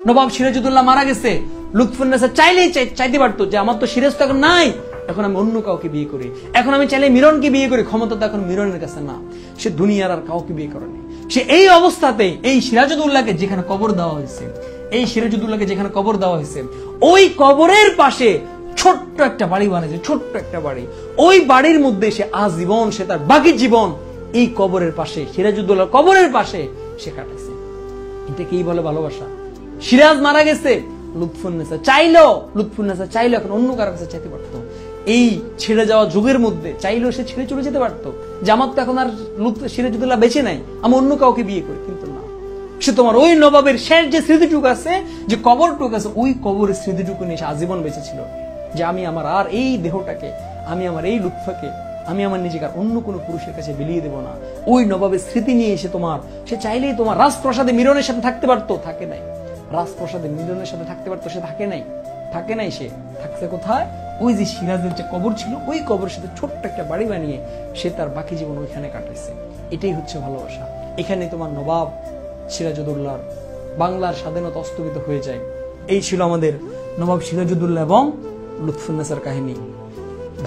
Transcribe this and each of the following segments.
নবাব সিরাজউদ্দৌলা মারা গেছে, লুৎফুন্নেসা চাইলেই চাইতে পারতো যে আমার তো সিরাজ তো এখন নাই, এখন আমি অন্য কাউকে বিয়ে করি, এখন আমি চাইলে মিরনকে বিয়ে করি, ক্ষমতা তো এখন মিরনের কাছে না, সে দুনিয়ার আর কাউকে বিয়ে করেনি। সে এই অবস্থাতে এই সিরাজউদ্দৌলাকে যেখানে কবর দেওয়া হয়েছে, এই সিরাজউদ্দৌলাকে যেখানে কবর দেওয়া হয়েছে, ওই কবরের পাশে ছোট্ট একটা বাড়ি বানিয়েছে, ছোট্ট একটা বাড়ি। ওই বাড়ির মধ্যে সে আজীবন, সে তার বাকি জীবন এই কবরের পাশে, সিরাজউদ্দৌলার কবরের পাশে সে কাটাইছে। এটাকেই বলে ভালোবাসা। সিরাজ মারা গেছে, লুৎফুন্নেসা চাইলো এখন অন্য কারো কাছে চাইতে পারতো। এই ছেড়ে যাওয়া যুগের মধ্যে চাইলেও সে ছেড়ে চলে যেতে পারতো যে আমার তো এখন আর সিরাজউদ্দৌলা বেঁচে নাই, আমি অন্য কাউকে বিয়ে করি। কিন্তু না, সে তোমার ওই নবাবের শেষ যে স্মৃতিটুকু আছে, যে কবরটুকু আছে, ওই কবরের স্মৃতিটুকু নিয়ে সে আজীবন বেঁচে ছিল, যে আমি আমার আর এই দেহটাকে, আমি আমার এই লুৎফাকে, আমি আমার নিজেকে আর অন্য কোনো পুরুষের কাছে বিলিয়ে দেব না। ওই নবাবের স্মৃতি নিয়ে এসে সে চাইলেই তোমার রাজপ্রাসাদে মিরনের সাথে থাকতে পারতো, থাকে নাই। রাজপ্রাসাদে মিরনের সাথে থাকতে পারতো, সে থাকে নাই। সে থাকছে কোথায়? ওই যে সিরাজের যে কবর ছিল, ওই কবরের সাথে ছোট্ট একটা বাড়ি বানিয়ে সে তার বাকি জীবন ওইখানে কাটাইছে। এটাই হচ্ছে ভালোবাসা। এখানে তোমার নবাব সিরাজউদ্দৌলার বাংলার স্বাধীনতা স্থগিত হয়ে যায়। এই ছিল আমাদের নবাব সিরাজউদ্দৌলা এবং লুৎফুন্নেসার কাহিনী।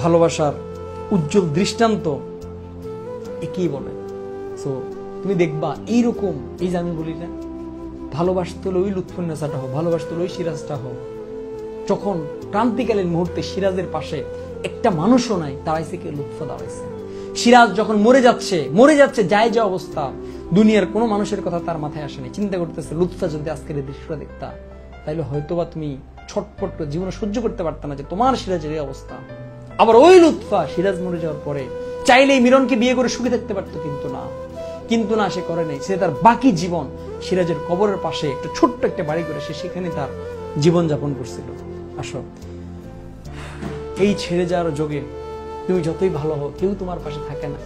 ভালোবাসার উজ্জ্বল দৃষ্টান্ত একেই বলে। সো তুমি দেখবা এইরকম, এই যে আমি বলি না, ভালোবাসতে হলে ওই লুৎফুন্নেসাটা হোক, ভালোবাসতে হলে ওই সিরাজটা হোক। যখন ক্রান্তিকালীন মুহূর্তে সিরাজের পাশে একটা মানুষও নাই, দাঁড়াইছে কে? লুৎফা দাঁড়াইছে। সিরাজ যখন মরে যাচ্ছে যায় যে অবস্থা, দুনিয়ার কোনো মানুষের কথা তার মাথায় আসেনি। চিন্তা করতেছে লুৎফা যদি আজকের এই দৃশ্যটা দেখতা, তাইলে হয়তোবা তুমি ছটফট জীবনে সহ্য করতে পারত না যে তোমার সিরাজের এই অবস্থা। আবার ওই লুৎফা সিরাজ মরে যাওয়ার পরে চাইলেই মিরনকে বিয়ে করে সুখে থাকতে পারতো, কিন্তু না, সে করে নাই। সে তার বাকি জীবন সিরাজের কবরের পাশে একটা ছোট্ট একটা বাড়ি করে সে সেখানে তার জীবন যাপন করছিল। আসো, এই ছেড়ে যাওয়ার যোগে তুমি যতই ভালো হও, কেউ তোমার পাশে থাকে না।